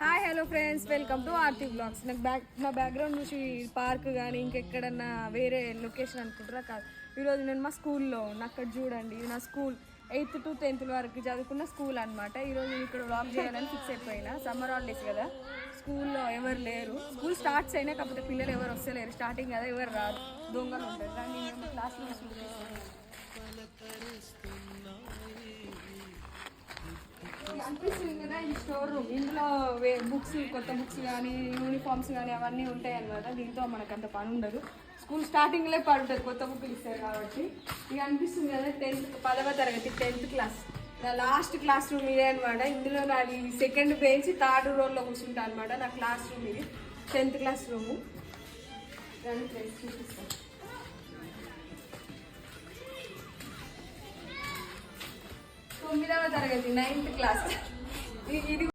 Hi hello friends, welcome to RT blogs. నా background చూసి park కానీ ఇంకెక్కడన్నా వేరే లొకేషన్ అనుకుంటారా? కాదు, ఈరోజు నేను మా స్కూల్లో ఉన్నా. అక్కడ చూడండి, ఇది నా స్కూల్. 8th to 10th వరకు చదువుకున్న స్కూల్ అనమాట. ఈరోజు నేను ఇక్కడ వ్లాగ్ చేయాలని ఫిక్స్ అయిపోయినా. సమ్మర్ హాలిడేస్ కదా, స్కూల్లో ఎవరు లేరు. స్కూల్ స్టార్ట్స్ అయినా, కాకపోతే పిల్లలు ఎవరు వస్తలేరు. స్టార్టింగ్ కదా, ఎవరు రారు, దొంగలు ఉంటారు. కానీ నేను క్లాస్లో అనిపిస్తుంది కదా, ఈ స్టోర్ రూమ్. ఇందులో బుక్స్, కొత్త బుక్స్ కానీ యూనిఫామ్స్ కానీ అవన్నీ ఉంటాయి అన్నమాట. దీంతో మనకు అంత పని ఉండదు. స్కూల్ స్టార్టింగ్లో పని ఉంటుంది, కొత్త బుక్లు ఇస్తారు కాబట్టి. ఇక అనిపిస్తుంది కదా, 10వ తరగతి 10th క్లాస్ నా లాస్ట్ క్లాస్ రూమ్ ఇదే అనమాట. ఇందులో నాది సెకండ్ బెంచ్, 3rd రోలో కూర్చుంటా అనమాట. నా క్లాస్ రూమ్ ఇది, 10th క్లాస్ రూము. దాని ఫ్రెండ్స్ చూపిస్తాను. 9వ తరగతి 9th క్లాస్ ఇది.